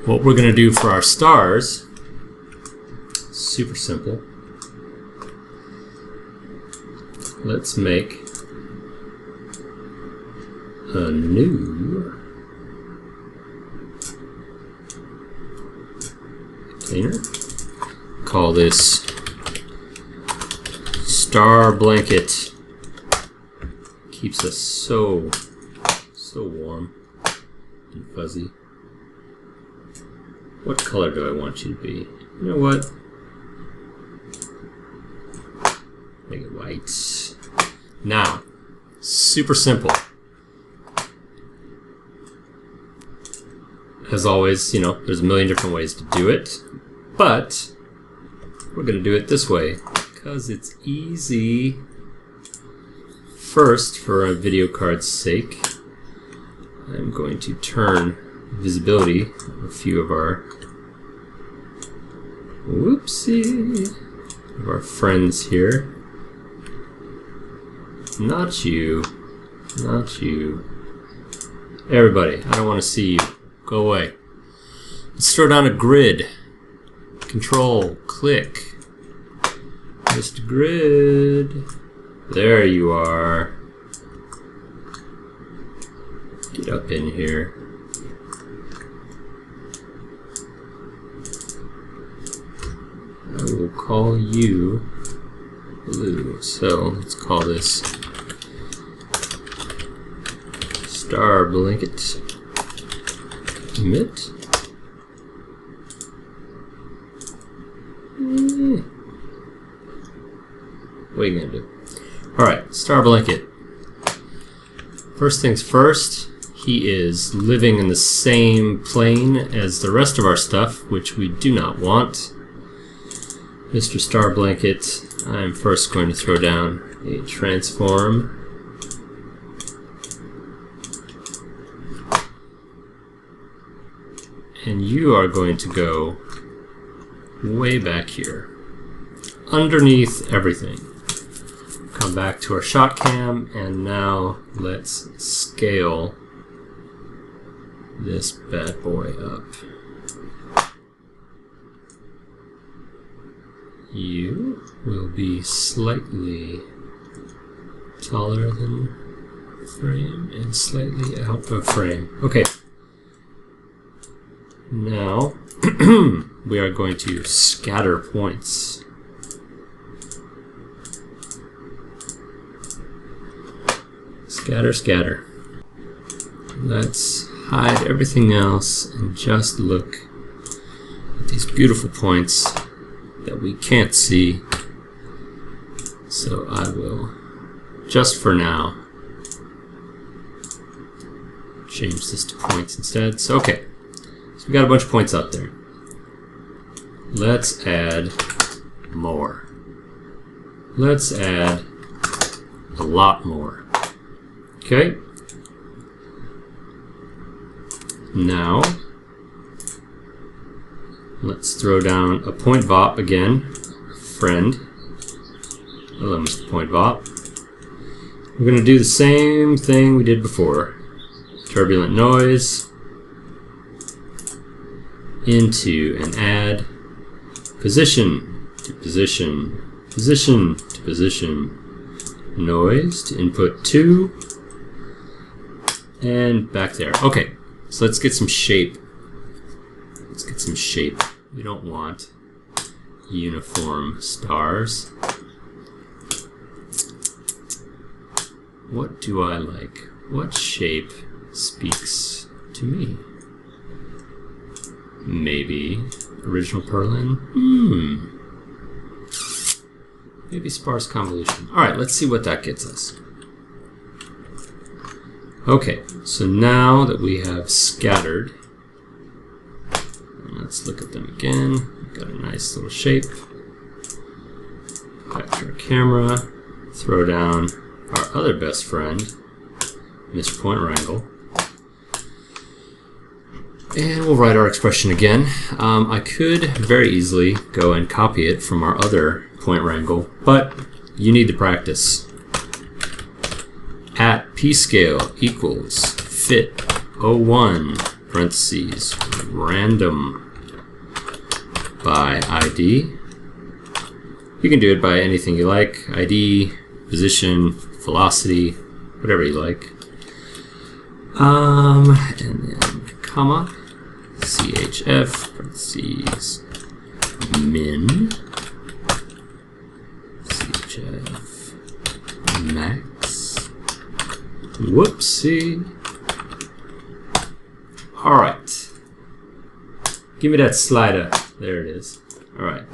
What we're going to do for our stars, super simple. Let's make a new container. Call this star blanket. Keeps us so warm and fuzzy. What color do I want you to be? You know what? Make it white. Now, super simple. As always, you know, there's a million different ways to do it, but we're going to do it this way because it's easy. First, for a video card's sake, I'm going to turn visibility of a few of our of our friends here. Not you. Not you. Everybody, I don't want to see you. Go away. Let's throw down a grid. Control, click. Mr. Grid. There you are. Get up in here. I will call you blue. So let's call this star blanket. Emit. What are you gonna do? Alright, star blanket. First things first, he is living in the same plane as the rest of our stuff, which we do not want. Mr. Star Blanket, I'm first going to throw down a transform. And you are going to go way back here, underneath everything. Come back to our shot cam, and now let's scale this bad boy up. You will be slightly taller than frame and slightly out of frame. Okay. Now we are going to scatter points. Scatter, scatter. Let's hide everything else and just look at these beautiful points that we can't see. So I will, just for now, change this to points instead. So okay, so we got a bunch of points out there. Let's add more. Let's add a lot more. Okay. Now, let's throw down a point VOP again. Friend. Hello, Mr. Point VOP. We're going to do the same thing we did before. Turbulent noise into and add position to position, position to position, noise to input 2, and back there. Okay, so let's get some shape. Let's get some shape. We don't want uniform stars. What do I like? What shape speaks to me? Maybe original Perlin? Maybe sparse convolution. Alright, let's see what that gets us. Okay, so now that we have scattered, let's look at them again. We've got a nice little shape. Back to our camera. Throw down our other best friend, Mr. Point Wrangle. And we'll write our expression again. I could very easily go and copy it from our other point wrangle, but you need to practice. At p-scale equals fit 01 parentheses, random by ID. You can do it by anything you like, ID, position, velocity, whatever you like. And then comma, CHF, parentheses, min, CHF, max, whoopsie. Alright. Give me that slider. There it is. Alright.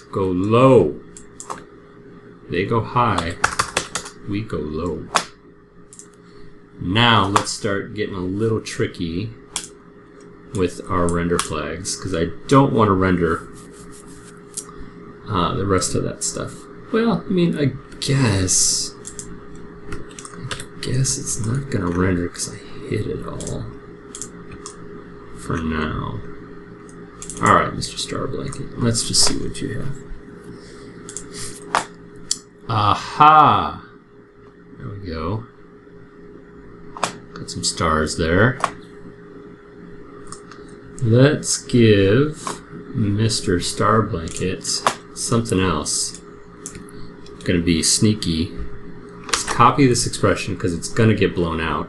Go low. They go high. We go low. Now let's start getting a little tricky with our render flags, because I don't want to render the rest of that stuff. Well, I mean, I guess it's not gonna render because I hit it all for now. Alright, Mr. Star Blanket, let's just see what you have. Aha! There we go. Got some stars there. Let's give Mr. Star Blanket something else. Gonna be sneaky. Let's copy this expression because it's gonna get blown out.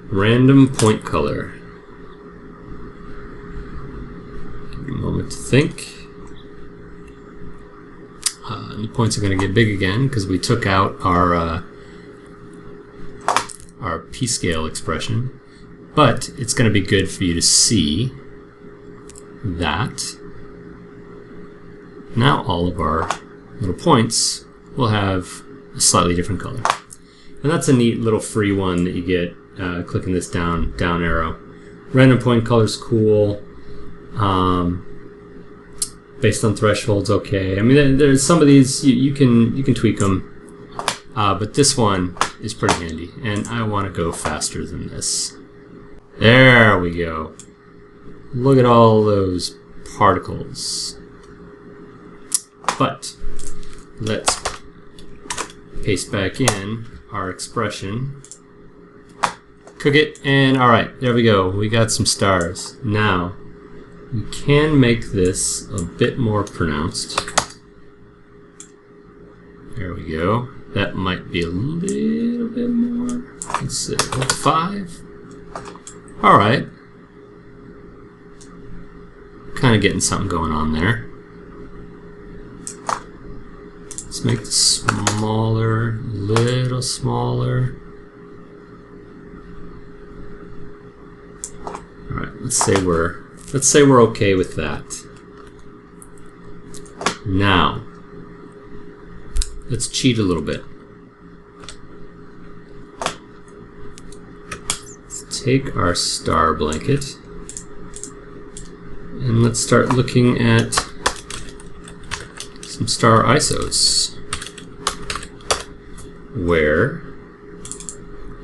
Random point color. Give me a moment to think. And the points are going to get big again because we took out our p-scale expression. But it's going to be good for you to see that now all of our little points will have a slightly different color. And that's a neat little free one that you get clicking this down arrow. Random point color's cool. Based on thresholds, okay. I mean, there's some of these you can tweak them, but this one is pretty handy, and I want to go faster than this. There we go. Look at all those particles. But let's paste back in our expression. Cook it, and alright, there we go. We got some stars. Now, we can make this a bit more pronounced. There we go. That might be a little bit more. Let's see, 5. Alright. Kind of getting something going on there. Let's make this smaller, a little smaller. Alright, let's say we're okay with that. Now, let's cheat a little bit. Let's take our star blanket and let's start looking at some star isos, where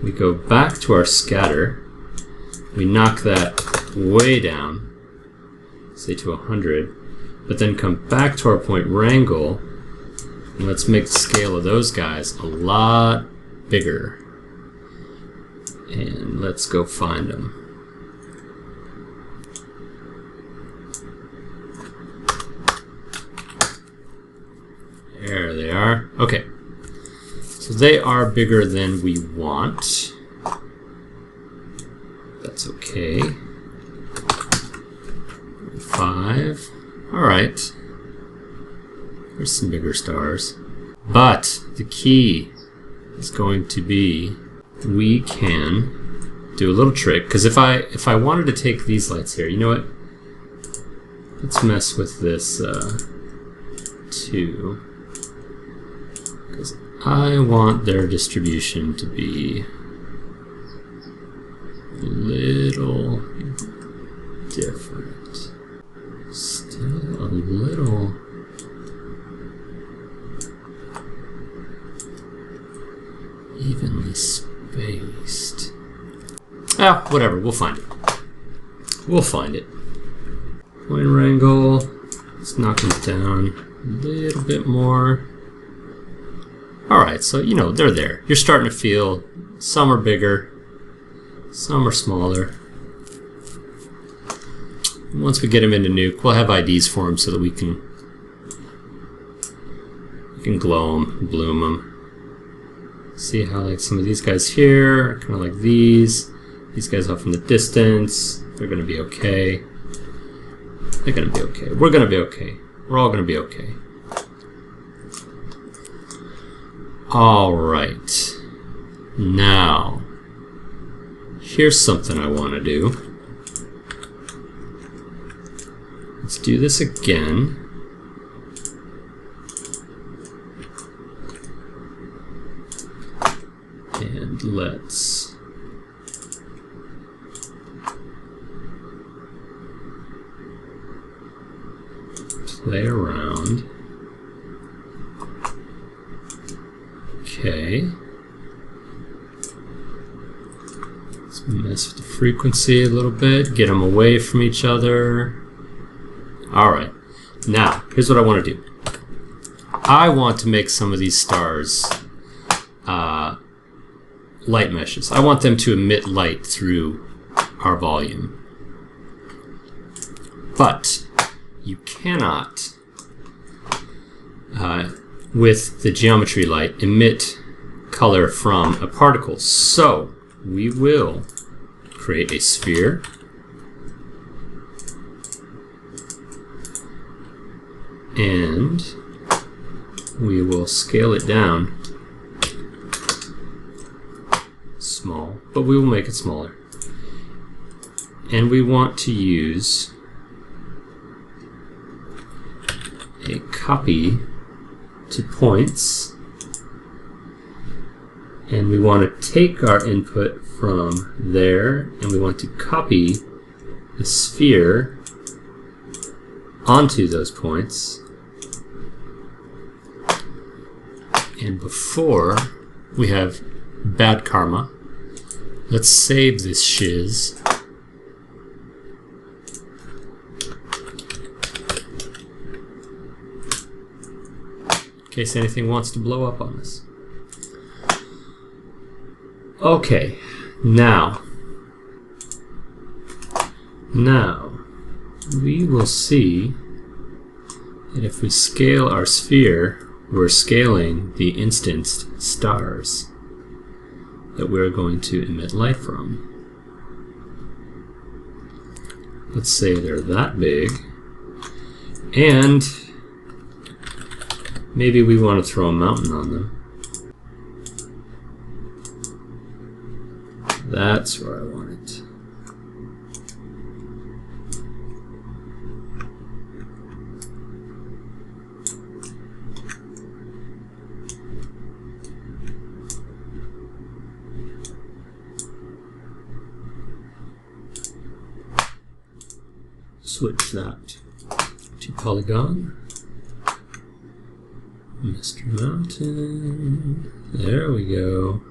we go back to our scatter, we knock that way down, say to 100, but then come back to our point wrangle, and let's make the scale of those guys a lot bigger. And let's go find them. There they are. Okay. So they are bigger than we want. That's okay. 5. Alright. There's some bigger stars. But the key is going to be we can do a little trick, because if I wanted to take these lights here, you know what? Let's mess with this too, because I want their distribution to be a little different. Still a little. Evenly spaced. Ah, whatever, we'll find it. We'll find it. Point wrangle. Let's knock it down a little bit more. Alright, so you know, they're there. You're starting to feel some are bigger, some are smaller. Once we get them into Nuke, we'll have IDs for them so that we can glow them, bloom them. See how like some of these guys here are kind of like these. These guys off in the distance, they're going to be okay. They're going to be okay. We're going to be okay. We're all going to be okay. Alright. Now, here's something I want to do. Let's do this again. And let's play around. Okay. Let's mess with the frequency a little bit, get them away from each other. Alright, now, here's what I want to do. I want to make some of these stars light meshes. I want them to emit light through our volume. But you cannot, with the geometry light, emit color from a particle. So we will create a sphere. And we will scale it down small, but we will make it smaller. And we want to use a copy to points, and we want to take our input from there, and we want to copy the sphere onto those points. And before we have bad karma, let's save this shiz. In case anything wants to blow up on us. Okay, now we will see that if we scale our sphere, we're scaling the instanced stars that we're going to emit light from. Let's say they're that big, and maybe we want to throw a mountain on them. That's where I want it. Switch that to polygon. Mr. Mountain. There we go.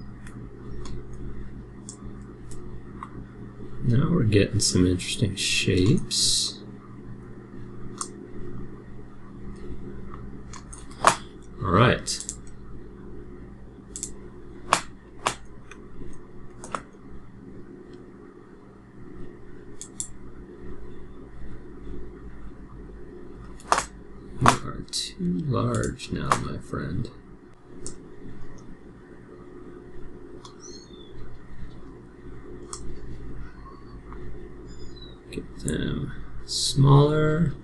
Now we're getting some interesting shapes. All right. You are too large now, my friend. Get them smaller.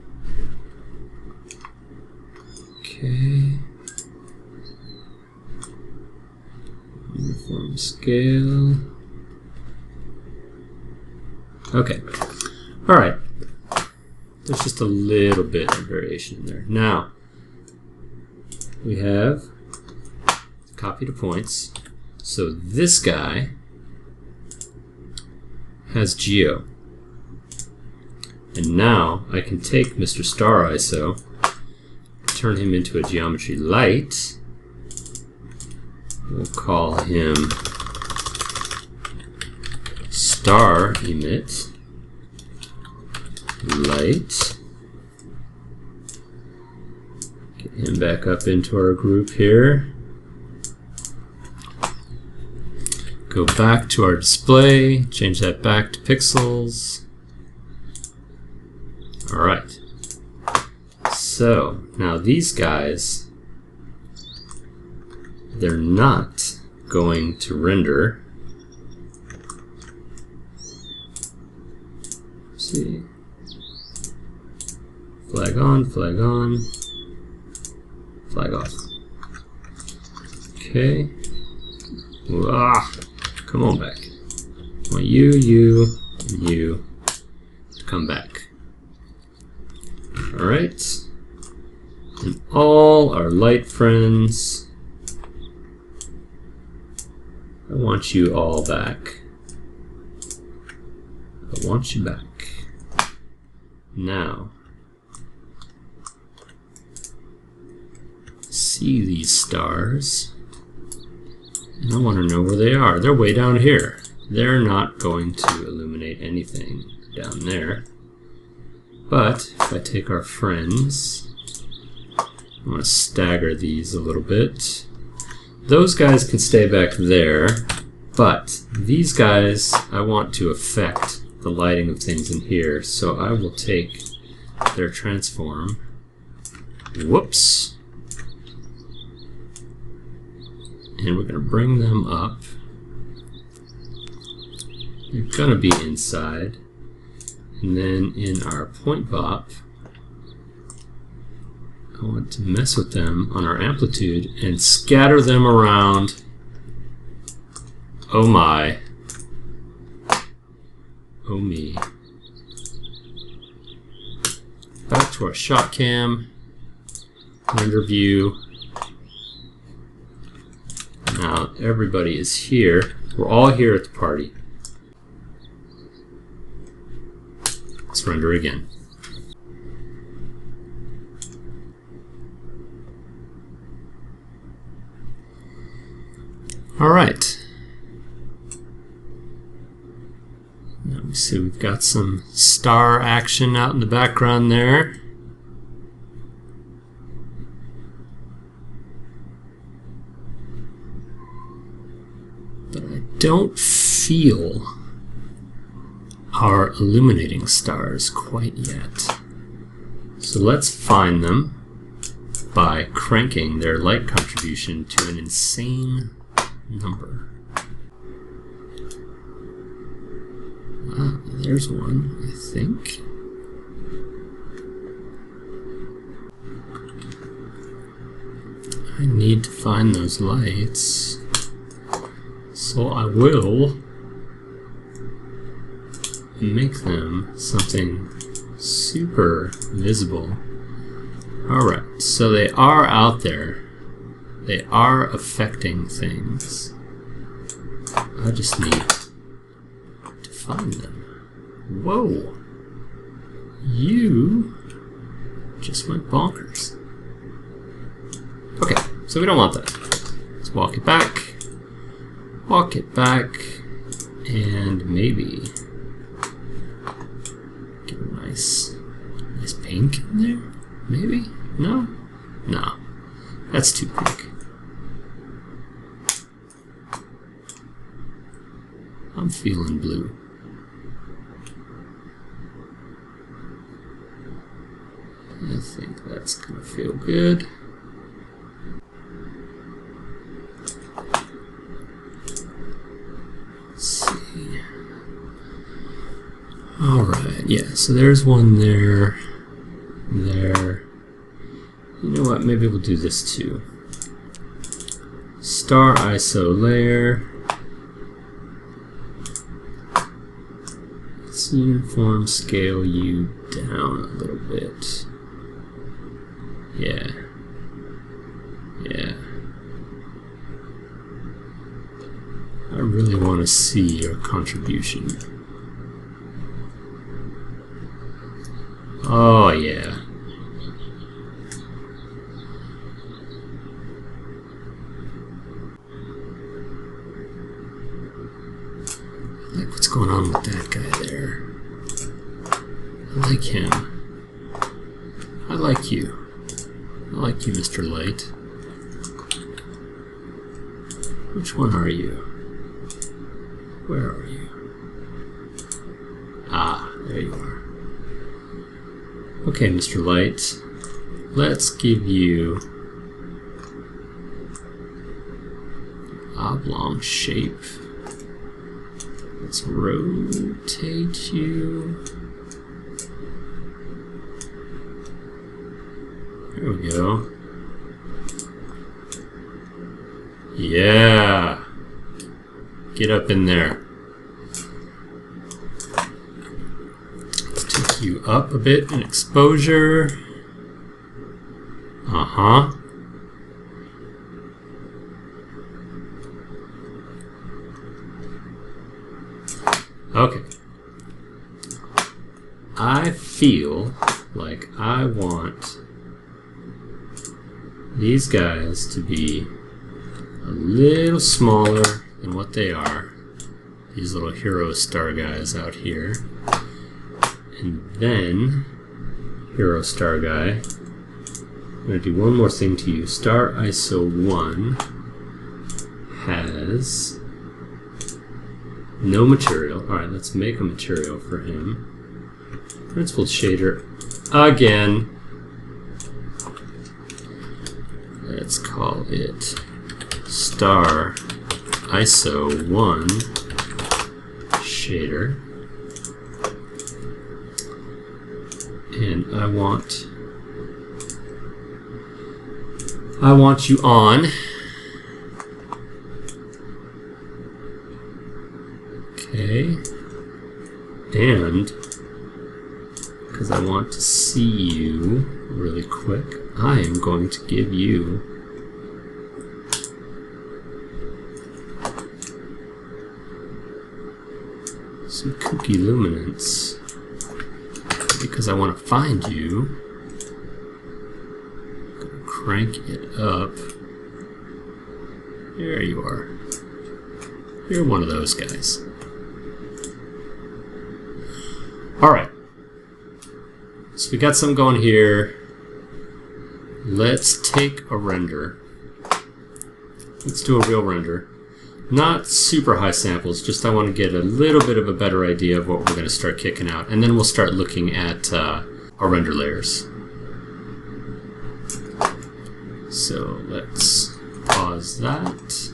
Okay. Uniform scale. Okay. All right. There's just a little bit of variation in there. Now, we have copy to points. So this guy has geo. And now I can take Mr. Star ISO, turn him into a geometry light. We'll call him Star Emit Light. Get him back up into our group here. Go back to our display, change that back to pixels. Alright. So, now these guys, they're not going to render. Let's see. Flag on, flag on, flag off. Okay. Ah, come on back. I want you, and you to come back. Alright. And all our light friends, I want you all back. I want you back. Now, see these stars, and I want to know where they are. They're way down here. They're not going to illuminate anything down there. But if I take our friends, I'm going to stagger these a little bit. Those guys can stay back there, but these guys I want to affect the lighting of things in here, so I will take their transform. Whoops. And we're going to bring them up. They're going to be inside. And then in our point bop, I want to mess with them on our amplitude and scatter them around. Oh my. Oh me. Back to our shot cam. Render view. Now everybody is here. We're all here at the party. Let's render again. All right. Now we see we've got some star action out in the background there. But I don't feel our illuminating stars quite yet. So let's find them by cranking their light contribution to an insane number. There's one, I think. I need to find those lights, so I will make them something super visible. Alright, so they are out there. They are affecting things. I just need to find them. Whoa! You just went bonkers. Okay, so we don't want that. Let's walk it back. Walk it back. And maybe get a nice pink in there? Maybe? No? No. That's too pink. I'm feeling blue. I think that's gonna feel good. Let's see. Alright, yeah, so there's one there. There. You know what, maybe we'll do this too. Star ISO layer. Let's uniform scale you down a little bit. Yeah. Yeah. I really want to see your contribution. Oh, yeah. I like what's going on with that guy there. I like him. I like you. I like you, Mr. Light. Which one are you? Where are you? Ah, there you are. Okay, Mr. Light. Let's give you oblong shape. Let's rotate you. There we go. Yeah. Get up in there. Let's take you up a bit in exposure. Uh-huh. Okay. I feel like I want these guys to be a little smaller than what they are. These little hero star guys out here. And then, hero star guy, I'm going to do one more thing to you. Star ISO 1 has no material. Alright, let's make a material for him. Principled shader again. Let's call it Star ISO 1 shader. And I want you on. Okay. And because I want to see you really quick, I am going to give you some kooky luminance. Because I want to find you, I'm going to crank it up. There you are. You're one of those guys. Alright. So we got some going here. Let's take a render. Let's do a real render. Not super high samples, just I want to get a little bit of a better idea of what we're going to start kicking out. And then we'll start looking at our render layers. So let's pause that.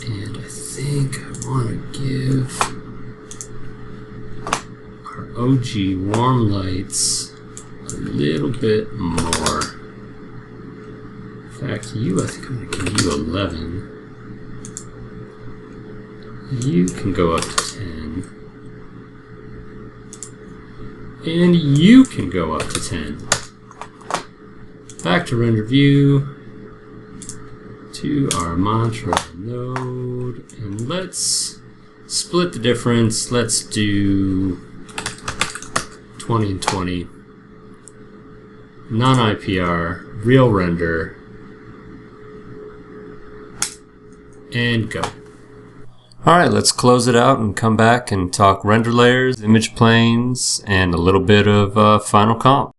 And I think I want to give our OG warm lights a little bit more. In fact, you, I think I'm going to give you 11. You can go up to 10. And you can go up to 10. Back to render view. To our mantra node. And let's split the difference. Let's do 20 and 20. Non-IPR. Real render. And go. Alright, let's close it out and come back and talk render layers, image planes, and a little bit of final comp.